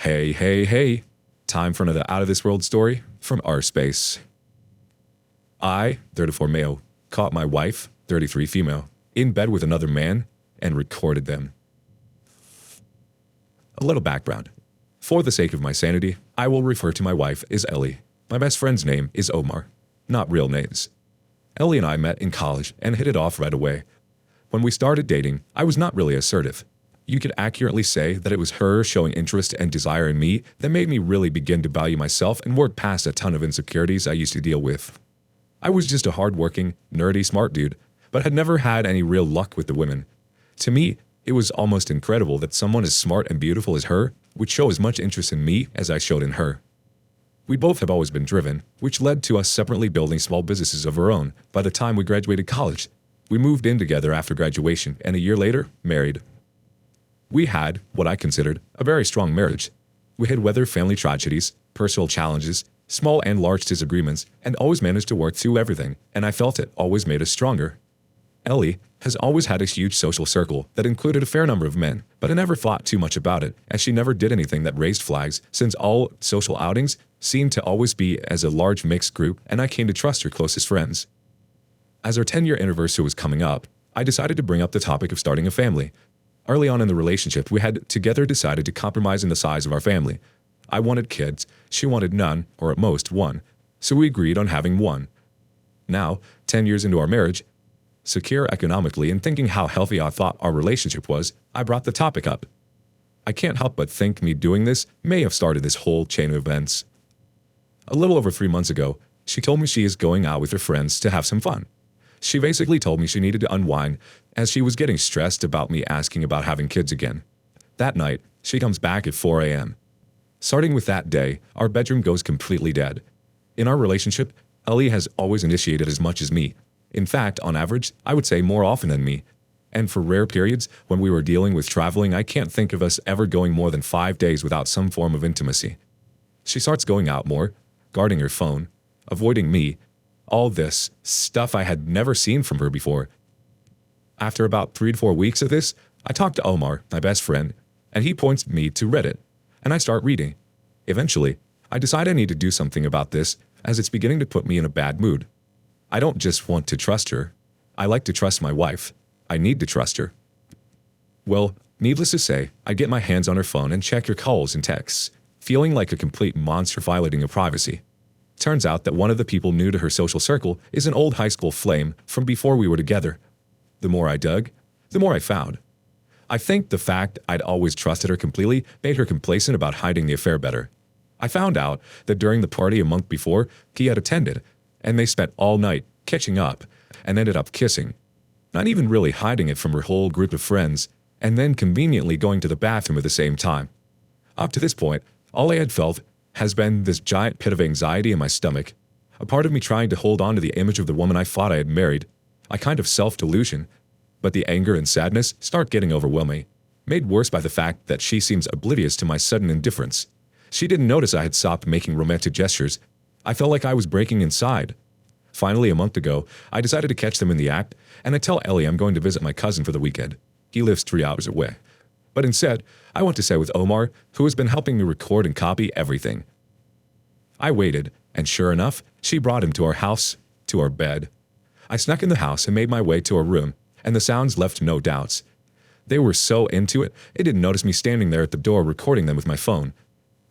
Hey, hey, hey. Time for another out of this world story from our space. I, 34 male, caught my wife, 33 female, in bed with another man and recorded them. A little background. For the sake of my sanity, I will refer to my wife as Ellie. My best friend's name is Omar. Not real names. Ellie and I met in college and hit it off right away. When we started dating, I was not really assertive. You could accurately say that it was her showing interest and desire in me that made me really begin to value myself and work past a ton of insecurities I used to deal with. I was just a hardworking, nerdy, smart dude, but had never had any real luck with the women. To me, it was almost incredible that someone as smart and beautiful as her would show as much interest in me as I showed in her. We both have always been driven, which led to us separately building small businesses of our own by the time we graduated college. We moved in together after graduation and a year later, married. We had, what I considered, a very strong marriage. We had weathered family tragedies, personal challenges, small and large disagreements, and always managed to work through everything, and I felt it always made us stronger. Ellie has always had a huge social circle that included a fair number of men, but I never thought too much about it, as she never did anything that raised flags, since all social outings seemed to always be as a large mixed group, and I came to trust her closest friends. As our 10-year anniversary was coming up, I decided to bring up the topic of starting a family. Early on in the relationship, we had together decided to compromise in the size of our family. I wanted kids, she wanted none, or at most one, so we agreed on having one. Now, 10 years into our marriage, secure economically and thinking how healthy I thought our relationship was, I brought the topic up. I can't help but think me doing this may have started this whole chain of events. A little over 3 months ago, she told me she is going out with her friends to have some fun. She basically told me she needed to unwind as she was getting stressed about me asking about having kids again. That night, she comes back at 4 a.m. Starting with that day, our bedroom goes completely dead. In our relationship, Ellie has always initiated as much as me. In fact, on average, I would say more often than me. And for rare periods, when we were dealing with traveling, I can't think of us ever going more than 5 days without some form of intimacy. She starts going out more, guarding her phone, avoiding me, all this stuff I had never seen from her before. After about 3 to 4 weeks of this, I talked to Omar, my best friend, and he points me to Reddit, and I start reading. Eventually, I decide I need to do something about this, as it's beginning to put me in a bad mood. I don't just want to trust her. I like to trust my wife. I need to trust her. Well, needless to say, I get my hands on her phone and check her calls and texts, feeling like a complete monster violating her privacy. Turns out that one of the people new to her social circle is an old high school flame from before we were together. The more I dug, the more I found. I think the fact I'd always trusted her completely made her complacent about hiding the affair better. I found out that during the party a month before, he had attended, and they spent all night catching up and ended up kissing. Not even really hiding it from her whole group of friends, and then conveniently going to the bathroom at the same time. Up to this point, all I had felt has been this giant pit of anxiety in my stomach, a part of me trying to hold on to the image of the woman I thought I had married, a kind of self-delusion. But the anger and sadness start getting overwhelming, made worse by the fact that she seems oblivious to my sudden indifference. She didn't notice I had stopped making romantic gestures. I felt like I was breaking inside. Finally, a month ago, I decided to catch them in the act, and I tell Ellie I'm going to visit my cousin for the weekend. He lives 3 hours away. But instead, I went to stay with Omar, who has been helping me record and copy everything. I waited, and sure enough, she brought him to our house, to our bed. I snuck in the house and made my way to our room, and the sounds left no doubts. They were so into it, they didn't notice me standing there at the door recording them with my phone.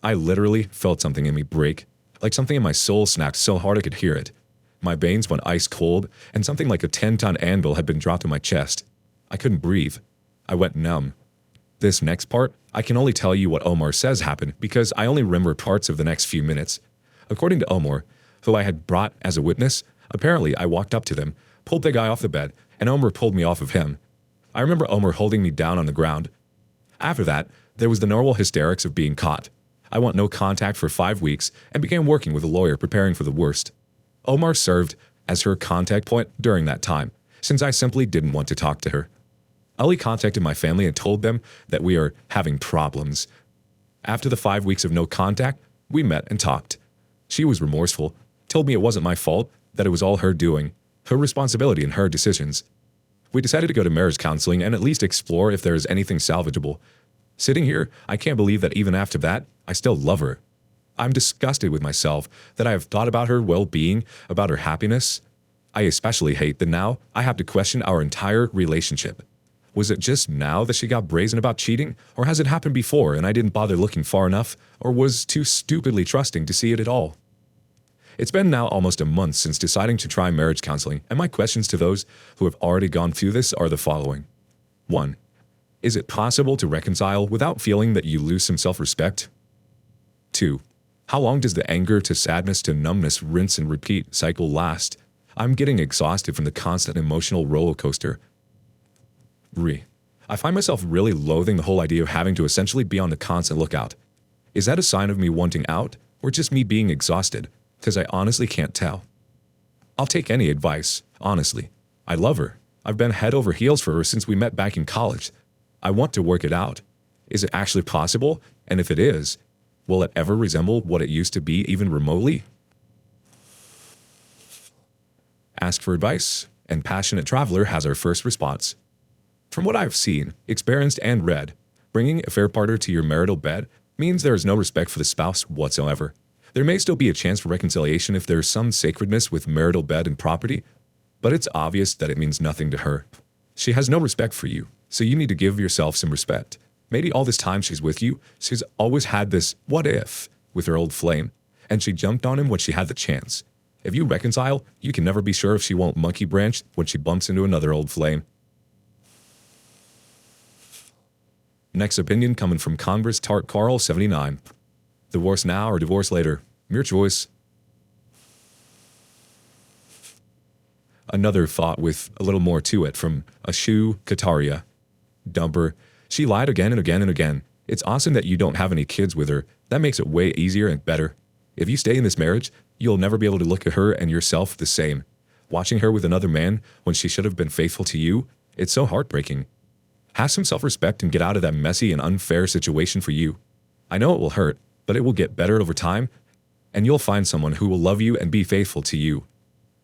I literally felt something in me break, like something in my soul snapped so hard I could hear it. My veins went ice cold, and something like a 10-ton anvil had been dropped in my chest. I couldn't breathe. I went numb. This next part, I can only tell you what Omar says happened because I only remember parts of the next few minutes. According to Omar, who I had brought as a witness, apparently I walked up to them, pulled the guy off the bed, and Omar pulled me off of him. I remember Omar holding me down on the ground. After that, there was the normal hysterics of being caught. I want no contact for 5 weeks and began working with a lawyer preparing for the worst. Omar served as her contact point during that time, since I simply didn't want to talk to her. Ellie contacted my family and told them that we are having problems. After the 5 weeks of no contact, we met and talked. She was remorseful, told me it wasn't my fault, that it was all her doing, her responsibility and her decisions. We decided to go to marriage counseling and at least explore if there is anything salvageable. Sitting here, I can't believe that even after that, I still love her. I'm disgusted with myself that I have thought about her well-being, about her happiness. I especially hate that now I have to question our entire relationship. Was it just now that she got brazen about cheating, or has it happened before and I didn't bother looking far enough, or was too stupidly trusting to see it at all? It's been now almost a month since deciding to try marriage counseling, and my questions to those who have already gone through this are the following. 1. Is it possible to reconcile without feeling that you lose some self-respect? 2. How long does the anger to sadness to numbness rinse and repeat cycle last? I'm getting exhausted from the constant emotional roller coaster. 3. I find myself really loathing the whole idea of having to essentially be on the constant lookout. Is that a sign of me wanting out, or just me being exhausted? Because I honestly can't tell. I'll take any advice, honestly. I love her. I've been head over heels for her since we met back in college. I want to work it out. Is it actually possible? And if it is, will it ever resemble what it used to be even remotely? Ask for advice, and Passionate Traveler has our first response. From what I've seen, experienced, and read, bringing a fair partner to your marital bed means there is no respect for the spouse whatsoever. There may still be a chance for reconciliation if there is some sacredness with marital bed and property, but it's obvious that it means nothing to her. She has no respect for you, so you need to give yourself some respect. Maybe all this time she's with you, she's always had this what if with her old flame, and she jumped on him when she had the chance. If you reconcile, you can never be sure if she won't monkey branch when she bumps into another old flame. Next opinion coming from Converse Tart Carl 79. Divorce now or divorce later? Your choice. Another thought with a little more to it from Ashu Kataria. Dumper. She lied again and again and again. It's awesome that you don't have any kids with her. That makes it way easier and better. If you stay in this marriage, you'll never be able to look at her and yourself the same. Watching her with another man when she should have been faithful to you, it's so heartbreaking. Have some self-respect and get out of that messy and unfair situation for you. I know it will hurt, but it will get better over time, and you'll find someone who will love you and be faithful to you.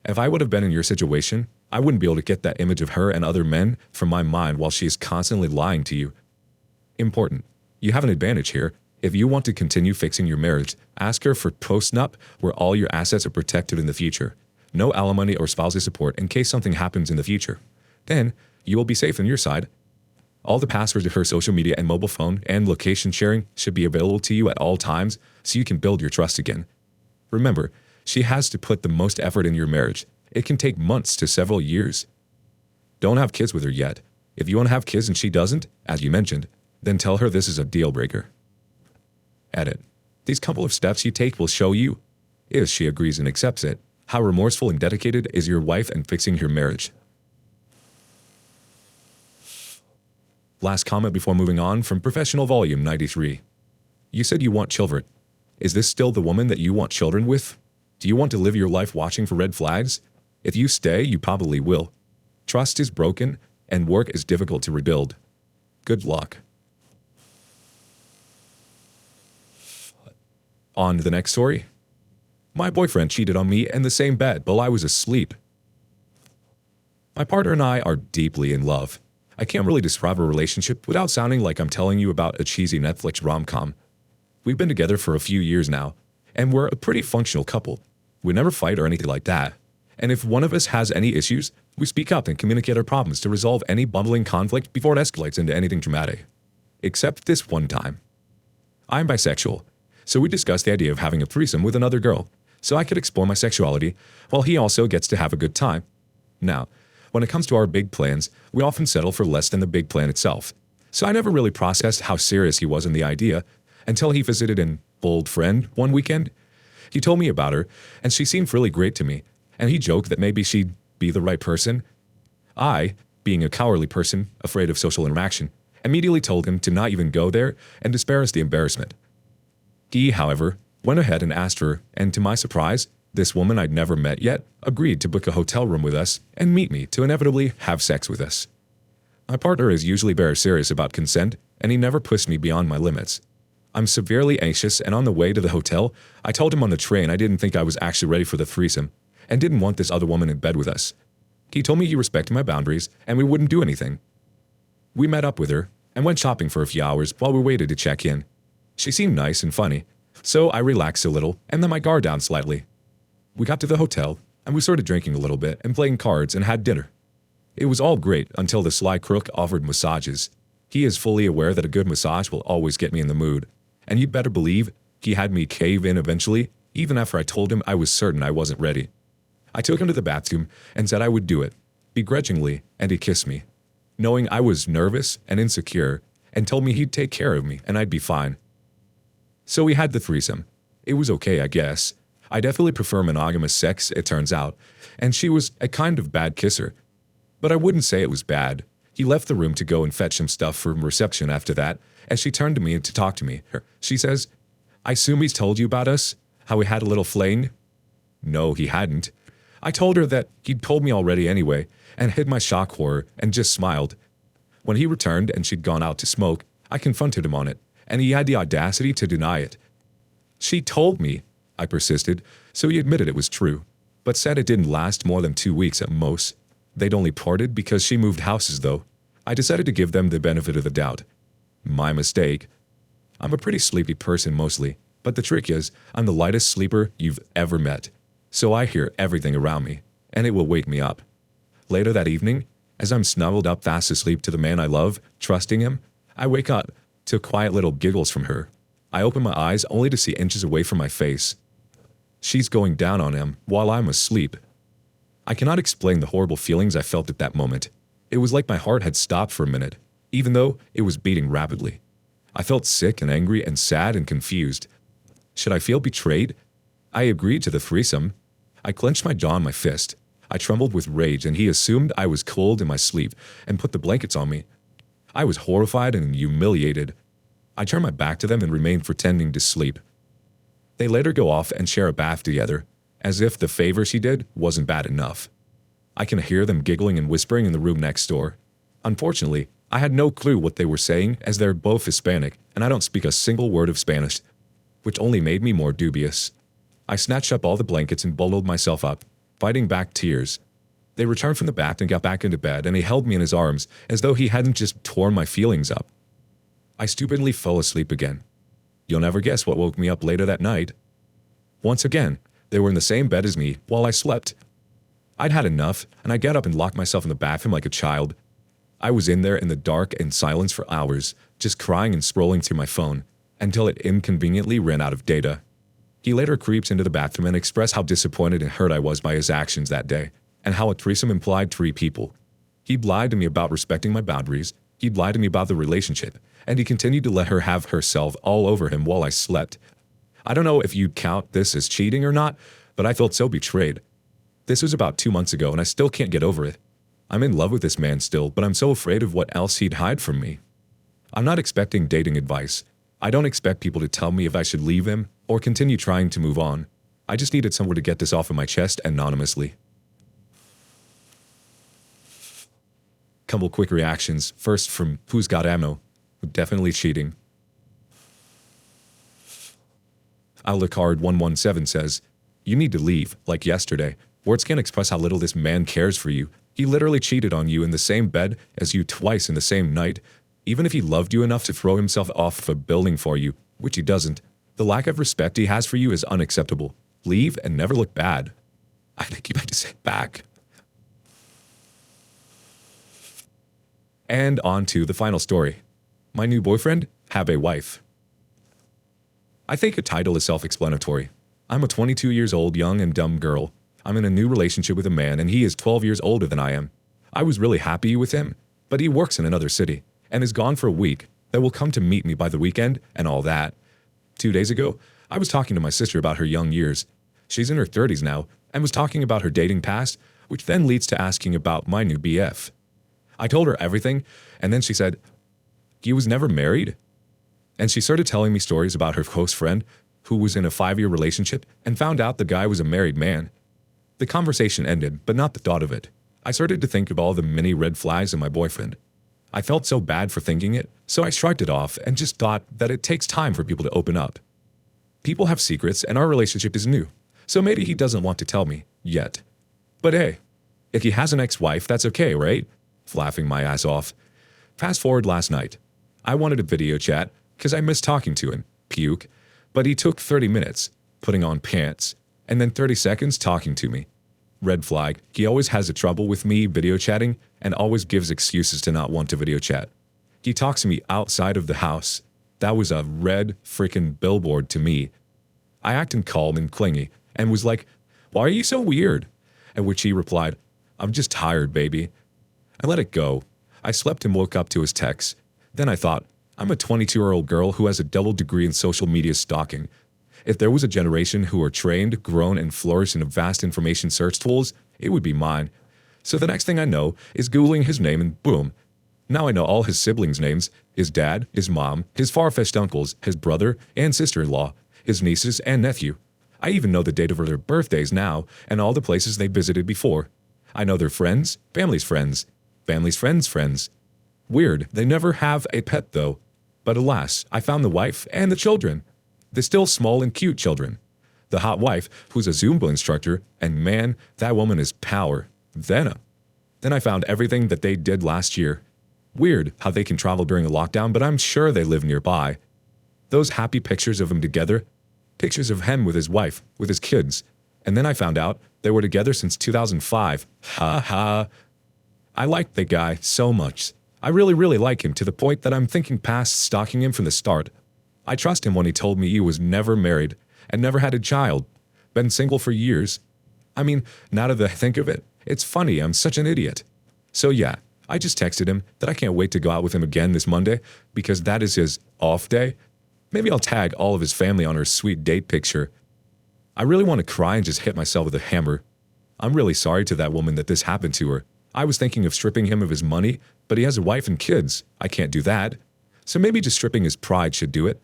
If I would have been in your situation, I wouldn't be able to get that image of her and other men from my mind while she is constantly lying to you. Important. You have an advantage here. If you want to continue fixing your marriage, ask her for post-nup where all your assets are protected in the future. No alimony or spousal support in case something happens in the future. Then, you will be safe on your side. All the passwords to her social media and mobile phone and location sharing should be available to you at all times so you can build your trust again. Remember, she has to put the most effort in your marriage. It can take months to several years. Don't have kids with her yet. If you want to have kids and she doesn't, as you mentioned, then tell her this is a deal breaker. Edit. These couple of steps you take will show you, if she agrees and accepts it, how remorseful and dedicated is your wife in fixing your marriage. Last comment before moving on from Professional Volume 93. You said you want children. Is this still the woman that you want children with? Do you want to live your life watching for red flags? If you stay, you probably will. Trust is broken, and work is difficult to rebuild. Good luck. On to the next story. My boyfriend cheated on me in the same bed while I was asleep. My partner and I are deeply in love. I can't really describe our relationship without sounding like I'm telling you about a cheesy Netflix rom-com. We've been together for a few years now, and we're a pretty functional couple. We never fight or anything like that. And if one of us has any issues, we speak up and communicate our problems to resolve any bubbling conflict before it escalates into anything dramatic. Except this one time. I'm bisexual, so we discussed the idea of having a threesome with another girl, so I could explore my sexuality while he also gets to have a good time. Now, when it comes to our big plans, we often settle for less than the big plan itself. So I never really processed how serious he was in the idea until he visited an old friend one weekend. He told me about her, and she seemed really great to me, and he joked that maybe she'd be the right person. I, being a cowardly person, afraid of social interaction, immediately told him to not even go there and to spare us the embarrassment. He, however, went ahead and asked her, and to my surprise, this woman I'd never met yet agreed to book a hotel room with us and meet me to inevitably have sex with us. My partner is usually very serious about consent, and he never pushed me beyond my limits. I'm severely anxious, and on the way to the hotel, I told him on the train I didn't think I was actually ready for the threesome, and didn't want this other woman in bed with us. He told me he respected my boundaries, and we wouldn't do anything. We met up with her, and went shopping for a few hours while we waited to check in. She seemed nice and funny, so I relaxed a little and let my guard down slightly. We got to the hotel, and we started drinking a little bit and playing cards and had dinner. It was all great until the sly crook offered massages. He is fully aware that a good massage will always get me in the mood, and you'd better believe he had me cave in eventually, even after I told him I was certain I wasn't ready. I took him to the bathroom and said I would do it, begrudgingly, and he kissed me, knowing I was nervous and insecure, and told me he'd take care of me and I'd be fine. So we had the threesome. It was okay, I guess. I definitely prefer monogamous sex, it turns out, and she was a kind of bad kisser. But I wouldn't say it was bad. He left the room to go and fetch some stuff from reception after that, as she turned to me to talk to me. She says, "I assume he's told you about us? How we had a little fling?" No, he hadn't. I told her that he'd told me already anyway, and hid my shock horror and just smiled. When he returned and she'd gone out to smoke, I confronted him on it, and he had the audacity to deny it. "She told me," I persisted, so he admitted it was true, but said it didn't last more than 2 weeks at most. They'd only parted because she moved houses, though. I decided to give them the benefit of the doubt. My mistake. I'm a pretty sleepy person mostly, but the trick is, I'm the lightest sleeper you've ever met, so I hear everything around me, and it will wake me up. Later that evening, as I'm snuggled up fast asleep to the man I love, trusting him, I wake up to quiet little giggles from her. I open my eyes only to see inches away from my face. She's going down on him while I'm asleep. I cannot explain the horrible feelings I felt at that moment. It was like my heart had stopped for a minute, even though it was beating rapidly. I felt sick and angry and sad and confused. Should I feel betrayed? I agreed to the threesome. I clenched my jaw in my fist. I trembled with rage, and he assumed I was cold in my sleep and put the blankets on me. I was horrified and humiliated. I turned my back to them and remained pretending to sleep. They later go off and share a bath together, as if the favor she did wasn't bad enough. I can hear them giggling and whispering in the room next door. Unfortunately, I had no clue what they were saying, as they're both Hispanic, and I don't speak a single word of Spanish, which only made me more dubious. I snatched up all the blankets and bundled myself up, fighting back tears. They returned from the bath and got back into bed, and he held me in his arms as though he hadn't just torn my feelings up. I stupidly fell asleep again. You'll never guess what woke me up later that night. Once again, they were in the same bed as me while I slept. I'd had enough, and I got up and locked myself in the bathroom like a child. I was in there in the dark and silence for hours, just crying and scrolling through my phone, until it inconveniently ran out of data. He later creeps into the bathroom and expressed how disappointed and hurt I was by his actions that day, and how a threesome implied 3 people. He'd lied to me about respecting my boundaries, he'd lied to me about the relationship, and he continued to let her have herself all over him while I slept. I don't know if you'd count this as cheating or not, but I felt so betrayed. This was about 2 months ago, and I still can't get over it. I'm in love with this man still, but I'm so afraid of what else he'd hide from me. I'm not expecting dating advice. I don't expect people to tell me if I should leave him or continue trying to move on. I just needed somewhere to get this off of my chest anonymously. Couple quick reactions. First from Who's Got Ammo? Definitely cheating. Alucard117 says, "You need to leave, like yesterday. Words can't express how little this man cares for you. He literally cheated on you in the same bed as you twice in the same night. Even if he loved you enough to throw himself off a building for you, which he doesn't, the lack of respect he has for you is unacceptable. Leave and never look bad." I think you meant to say back. And on to the final story. My new boyfriend, have a wife. I think a title is self-explanatory. I'm a 22 years old young and dumb girl. I'm in a new relationship with a man, and he is 12 years older than I am. I was really happy with him, but he works in another city and is gone for a week that will come to meet me by the weekend and all that. 2 days ago, I was talking to my sister about her young years. She's in her 30s now and was talking about her dating past, which then leads to asking about my new BF. I told her everything, and then she said, "He was never married?" And she started telling me stories about her close friend who was in a 5-year relationship and found out the guy was a married man. The conversation ended, but not the thought of it. I started to think of all the many red flags in my boyfriend. I felt so bad for thinking it, so I shrugged it off and just thought that it takes time for people to open up. People have secrets, and our relationship is new, so maybe he doesn't want to tell me, yet. But hey, if he has an ex-wife, that's okay, right? Laughing my ass off. Fast forward last night. I wanted a video chat because I miss talking to him. Puke. But he took 30 minutes, putting on pants, and then 30 seconds talking to me. Red flag. He always has a trouble with me video chatting and always gives excuses to not want to video chat. He talks to me outside of the house. That was a red freaking billboard to me. I acted calm and clingy and was like, "Why are you so weird?" At which he replied, "I'm just tired, baby." I let it go. I slept and woke up to his text. Then I thought, I'm a 22-year-old girl who has a double degree in social media stalking. If there was a generation who are trained, grown, and flourish in vast information search tools, it would be mine. So the next thing I know is Googling his name and boom. Now I know all his siblings' names, his dad, his mom, his far-fetched uncles, his brother and sister-in-law, his nieces and nephew. I even know the date of their birthdays now and all the places they visited before. I know their friends, family's friends, family's friends' friends. Weird, they never have a pet though. But alas, I found the wife and the children. The still small and cute children. The hot wife, who's a Zumba instructor, and man, that woman is power. Venom. Then I found everything that they did last year. Weird how they can travel during a lockdown, but I'm sure they live nearby. Those happy pictures of them together. Pictures of him with his wife, with his kids. And then I found out they were together since 2005. Ha ha. I like the guy so much. I really like him to the point that I'm thinking past stalking him from the start. I trust him when he told me he was never married and never had a child. Been single for years. I mean, now that I think of it, it's funny I'm such an idiot. So yeah, I just texted him that I can't wait to go out with him again this Monday because that is his off day. Maybe I'll tag all of his family on her sweet date picture. I really want to cry and just hit myself with a hammer. I'm really sorry to that woman that this happened to her. I was thinking of stripping him of his money, but he has a wife and kids. I can't do that. So maybe just stripping his pride should do it.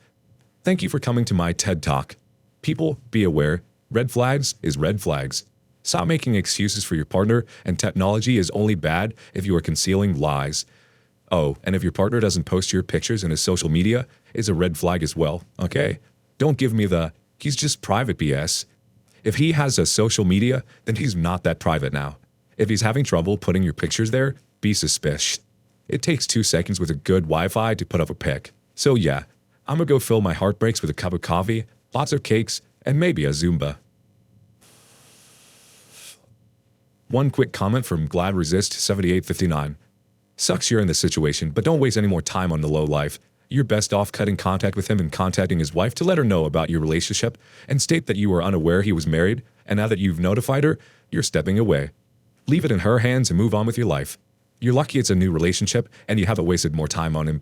Thank you for coming to my TED Talk. People, be aware, red flags is red flags. Stop making excuses for your partner, and technology is only bad if you are concealing lies. Oh, and if your partner doesn't post your pictures in his social media, it's a red flag as well, okay? Don't give me the, he's just private BS. If he has a social media, then he's not that private now. If he's having trouble putting your pictures there, be suspicious. It takes 2 seconds with a good Wi-Fi to put up a pic. So yeah, I'm gonna go fill my heartbreaks with a cup of coffee, lots of cakes, and maybe a Zumba. One quick comment from Glad Resist 7859. Sucks you're in this situation, but don't waste any more time on the low life. You're best off cutting contact with him and contacting his wife to let her know about your relationship and state that you were unaware he was married, and now that you've notified her, you're stepping away. Leave it in her hands and move on with your life. You're lucky it's a new relationship and you haven't wasted more time on him.